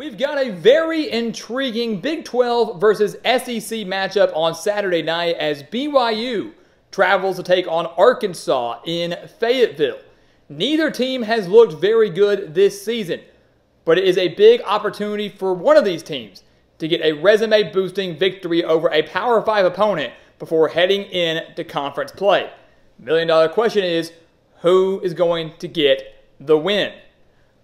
We've got a very intriguing Big 12 versus SEC matchup on Saturday night as BYU travels to take on Arkansas in Fayetteville. Neither team has looked very good this season, but it is a big opportunity for one of these teams to get a resume-boosting victory over a Power 5 opponent before heading into conference play. $1 million question is, who is going to get the win?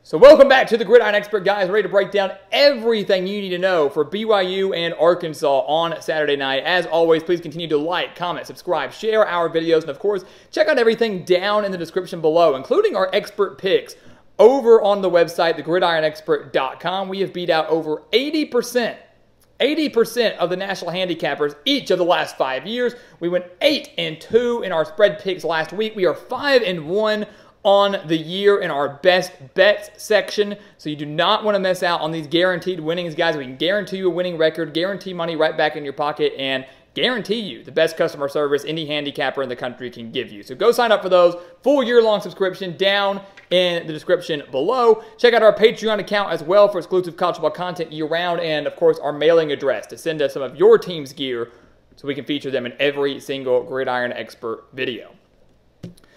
So welcome back to the Gridiron Expert, guys. Ready to break down everything you need to know for BYU and Arkansas on Saturday night. As always, please continue to like, comment, subscribe, share our videos, and of course, check out everything down in the description below, including our expert picks over on the website, thegridironexpert.com. We have beat out over 80% of the national handicappers each of the last 5 years. We went 8-2 in our spread picks last week. We are 5-1 on the year in our best bets section. So you do not want to miss out on these guaranteed winnings, guys. We can guarantee you a winning record, guarantee money right back in your pocket, and guarantee you the best customer service any handicapper in the country can give you. So go sign up for those. Full year-long subscription down in the description below. Check out our Patreon account as well for exclusive college football content year-round, and of course our mailing address to send us some of your team's gear so we can feature them in every single Gridiron Expert video.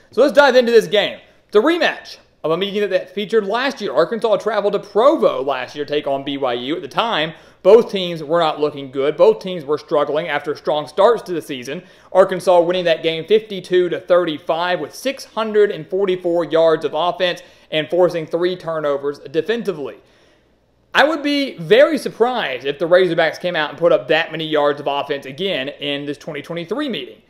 So let's dive into this game. It's a rematch of a meeting that featured last year. Arkansas traveled to Provo last year to take on BYU. At the time, both teams were not looking good. Both teams were struggling after strong starts to the season. Arkansas winning that game 52-35 with 644 yards of offense and forcing 3 turnovers defensively. I would be very surprised if the Razorbacks came out and put up that many yards of offense again in this 2023 meeting.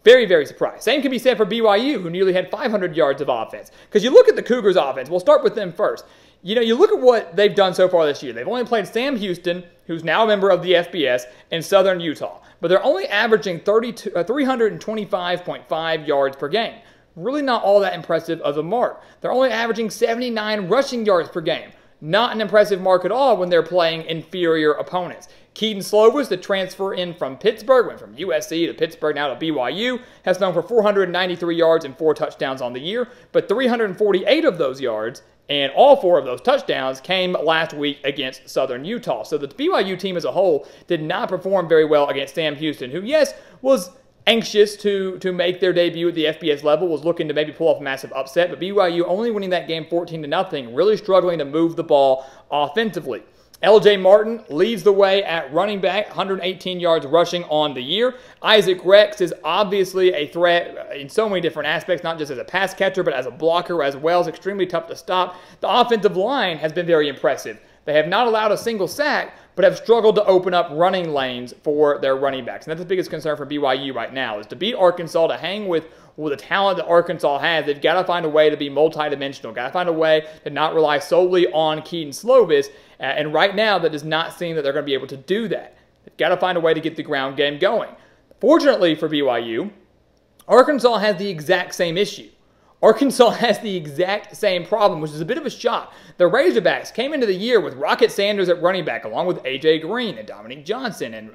Very, very surprised. Same can be said for BYU, who nearly had 500 yards of offense. Because you look at the Cougars' offense. We'll start with them first. You look at what they've done so far this year. They've only played Sam Houston, who's now a member of the FBS, and Southern Utah. But they're only averaging 325.5 yards per game. Really not all that impressive of a mark. They're only averaging 79 rushing yards per game. Not an impressive mark at all when they're playing inferior opponents. Keaton Slovis, the transfer in from Pittsburgh, went from USC to Pittsburgh, now to BYU, has thrown for 493 yards and 4 touchdowns on the year, but 348 of those yards and all 4 of those touchdowns came last week against Southern Utah. So the BYU team as a whole did not perform very well against Sam Houston, who, yes, was anxious to make their debut at the FBS level, was looking to maybe pull off a massive upset, but BYU only winning that game 14-0, really struggling to move the ball offensively. LJ Martin leads the way at running back, 118 yards rushing on the year. Isaac Rex is obviously a threat in so many different aspects, not just as a pass catcher, but as a blocker as well. It's extremely tough to stop. The offensive line has been very impressive. They have not allowed a single sack, but have struggled to open up running lanes for their running backs. And that's the biggest concern for BYU right now, is to beat Arkansas, to hang with the talent that Arkansas has. They've got to find a way to be multidimensional, got to find a way to not rely solely on Keaton Slovis. And right now, that does not seem that they're going to be able to do that. They've got to find a way to get the ground game going. Fortunately for BYU, Arkansas has the exact same issue. Arkansas has the exact same problem, which is a bit of a shock. The Razorbacks came into the year with Rocket Sanders at running back, along with A.J. Green and Dominique Johnson and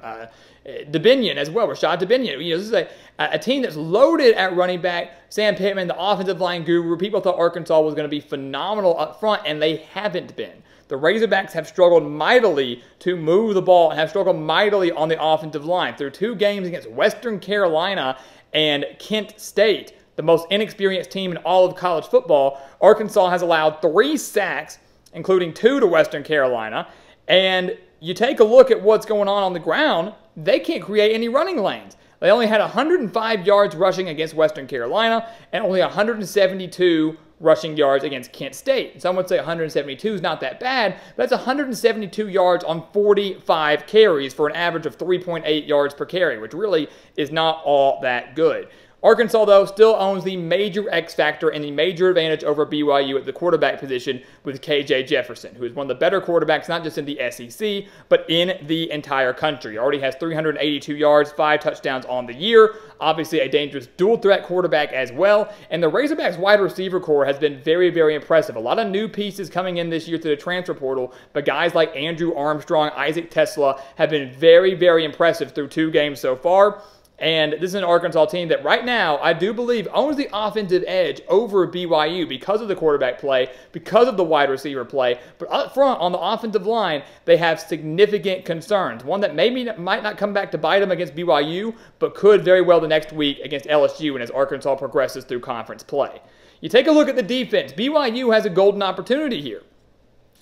DeBinion as well, Rashad DeBinion. This is a team that's loaded at running back. Sam Pittman, the offensive line guru. People thought Arkansas was going to be phenomenal up front, and they haven't been. The Razorbacks have struggled mightily to move the ball and have struggled mightily on the offensive line. Through 2 games against Western Carolina and Kent State, the most inexperienced team in all of college football, Arkansas has allowed 3 sacks, including 2 to Western Carolina. And you take a look at what's going on the ground, they can't create any running lanes. They only had 105 yards rushing against Western Carolina and only 172 rushing yards against Kent State. Some would say 172 is not that bad, but that's 172 yards on 45 carries for an average of 3.8 yards per carry, which really is not all that good. Arkansas, though, still owns the major X factor and the major advantage over BYU at the quarterback position with KJ Jefferson, who is one of the better quarterbacks, not just in the SEC, but in the entire country. He already has 382 yards, 5 touchdowns on the year. Obviously, a dangerous dual-threat quarterback as well. And the Razorbacks wide receiver core has been very, very impressive. A lot of new pieces coming in this year through the transfer portal, but guys like Andrew Armstrong, Isaac Tesla have been very, very impressive through 2 games so far. And this is an Arkansas team that right now, I do believe, owns the offensive edge over BYU because of the quarterback play, because of the wide receiver play. But up front, on the offensive line, they have significant concerns. One that maybe might not come back to bite them against BYU, but could very well the next week against LSU and as Arkansas progresses through conference play. You take a look at the defense. BYU has a golden opportunity here.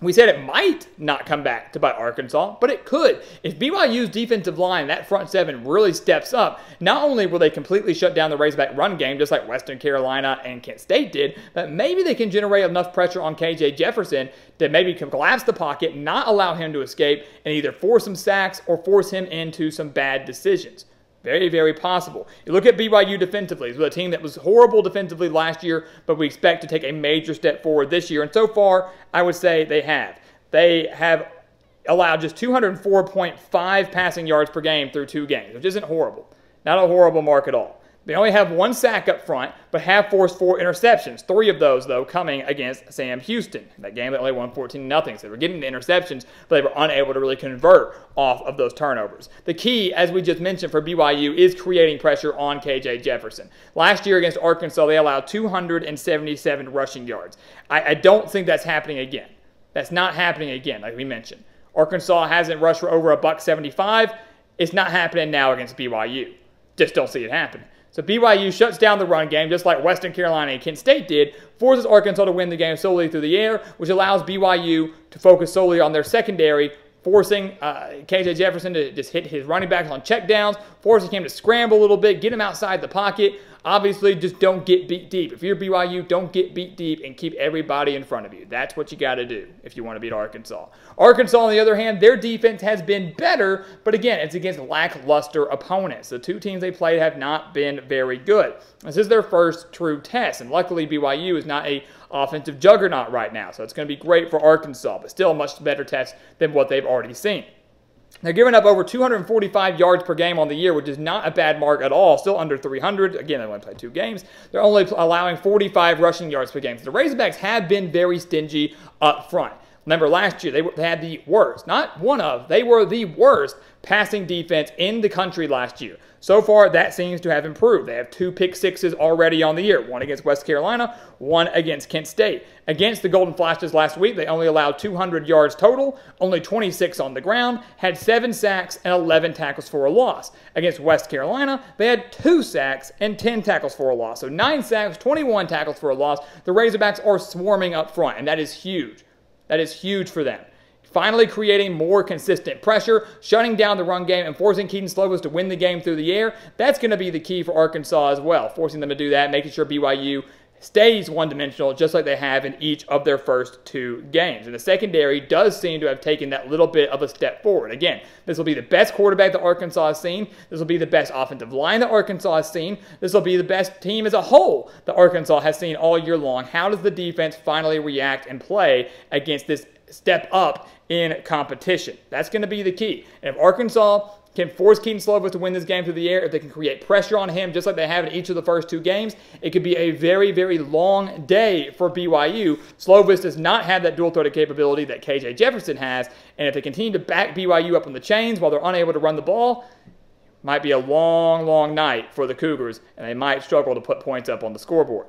We said it might not come back to bite Arkansas, but it could. If BYU's defensive line, that front seven, really steps up, not only will they completely shut down the Razorback run game, just like Western Carolina and Kent State did, but maybe they can generate enough pressure on KJ Jefferson to maybe collapse the pocket, not allow him to escape, and either force some sacks or force him into some bad decisions. Very, very possible. You look at BYU defensively. It's a team that was horrible defensively last year, but we expect to take a major step forward this year. And so far, I would say they have. They have allowed just 204.5 passing yards per game through 2 games, which isn't horrible. Not a horrible mark at all. They only have 1 sack up front, but have forced 4 interceptions. 3 of those, though, coming against Sam Houston. That game, they only won 14-0. So they were getting the interceptions, but they were unable to really convert off of those turnovers. The key, as we just mentioned for BYU, is creating pressure on KJ Jefferson. Last year against Arkansas, they allowed 277 rushing yards. I don't think that's happening again. That's not happening again, like we mentioned. Arkansas hasn't rushed for over $175. It's not happening now against BYU. Just don't see it happening. So BYU shuts down the run game, just like Western Carolina and Kent State did, forces Arkansas to win the game solely through the air, which allows BYU to focus solely on their secondary, forcing KJ Jefferson to just hit his running backs on checkdowns, forcing him to scramble a little bit, get him outside the pocket. Obviously, just don't get beat deep. If you're BYU, don't get beat deep and keep everybody in front of you. That's what you got to do if you want to beat Arkansas. Arkansas, on the other hand, their defense has been better, but again, it's against lackluster opponents. The 2 teams they played have not been very good. This is their first true test, and luckily BYU is not a offensive juggernaut right now, so it's going to be great for Arkansas, but still a much better test than what they've already seen. They're giving up over 245 yards per game on the year, which is not a bad mark at all. Still under 300. Again, they only played 2 games. They're only allowing 45 rushing yards per game. So the Razorbacks have been very stingy up front. Remember, last year they had the worst, not one of, they were the worst passing defense in the country last year. So far, that seems to have improved. They have 2 pick sixes already on the year, 1 against West Carolina, 1 against Kent State. Against the Golden Flashes last week, they only allowed 200 yards total, only 26 on the ground, had 7 sacks and 11 tackles for a loss. Against West Carolina, they had 2 sacks and 10 tackles for a loss. So 9 sacks, 21 tackles for a loss. The Razorbacks are swarming up front, and that is huge. That is huge for them. Finally creating more consistent pressure, shutting down the run game, and forcing Kedon Slovis to win the game through the air. That's going to be the key for Arkansas as well, forcing them to do that, making sure BYU stays one-dimensional just like they have in each of their first 2 games. And the secondary does seem to have taken that little bit of a step forward. Again, this will be the best quarterback that Arkansas has seen. This will be the best offensive line that Arkansas has seen. This will be the best team as a whole that Arkansas has seen all year long. How does the defense finally react and play against this step up in competition? That's going to be the key. And if Arkansas can force Kedon Slovis to win this game through the air, if they can create pressure on him just like they have in each of the first 2 games, it could be a very, very long day for BYU. Slovis does not have that dual-threaded capability that KJ Jefferson has, and if they continue to back BYU up on the chains while they're unable to run the ball, might be a long, long night for the Cougars, and they might struggle to put points up on the scoreboard.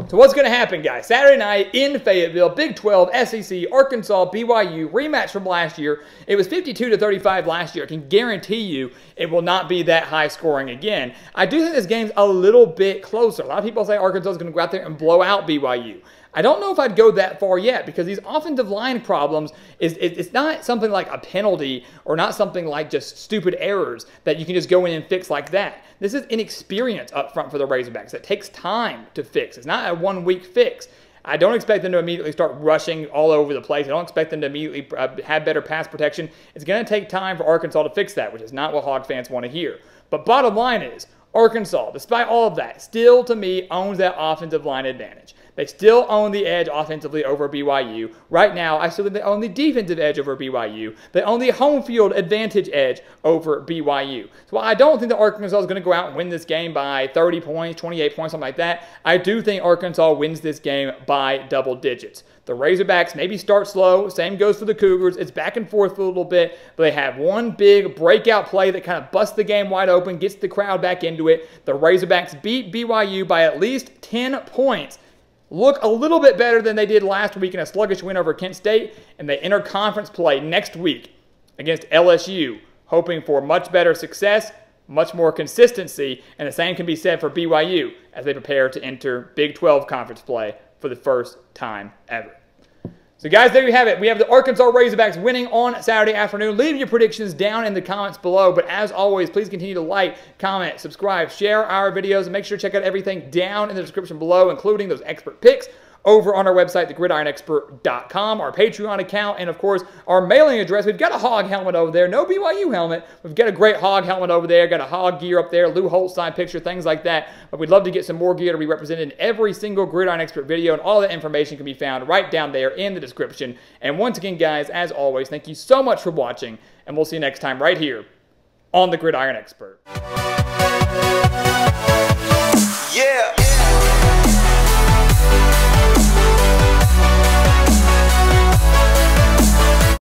So what's going to happen, guys? Saturday night in Fayetteville, Big 12, SEC, Arkansas, BYU, rematch from last year. It was 52-35 last year. I can guarantee you it will not be that high scoring again. I do think this game's a little bit closer. A lot of people say Arkansas is going to go out there and blow out BYU. I don't know if I'd go that far yet because these offensive line problems, it's not something like a penalty or not something like just stupid errors that you can just go in and fix like that. This is inexperience up front for the Razorbacks. It takes time to fix. It's not a 1-week fix. I don't expect them to immediately start rushing all over the place. I don't expect them to immediately have better pass protection. It's going to take time for Arkansas to fix that, which is not what Hog fans want to hear. But bottom line is, Arkansas, despite all of that, still to me owns that offensive line advantage. They still own the edge offensively over BYU. Right now, I still think they own the defensive edge over BYU. They own the home field advantage edge over BYU. So while I don't think that Arkansas is going to go out and win this game by 30 points, 28 points, something like that, I do think Arkansas wins this game by double digits. The Razorbacks maybe start slow. Same goes for the Cougars. It's back and forth for a little bit, but they have one big breakout play that kind of busts the game wide open, gets the crowd back into it. The Razorbacks beat BYU by at least 10 points. Look a little bit better than they did last week in a sluggish win over Kent State, and they enter conference play next week against LSU, hoping for much better success, much more consistency, and the same can be said for BYU as they prepare to enter Big 12 conference play for the first time ever. So guys, there you have it. We have the Arkansas Razorbacks winning on Saturday afternoon. Leave your predictions down in the comments below. But as always, please continue to like, comment, subscribe, share our videos, and make sure to check out everything down in the description below, including those expert picks over on our website, thegridironexpert.com, our Patreon account, and of course, our mailing address. We've got a hog helmet over there. No BYU helmet. We've got a great hog helmet over there. Got a hog gear up there, Lou Holtz signed picture, things like that. But we'd love to get some more gear to be represented in every single Gridiron Expert video, and all that information can be found right down there in the description. And once again, guys, as always, thank you so much for watching, and we'll see you next time right here on the Gridiron Expert. Yeah.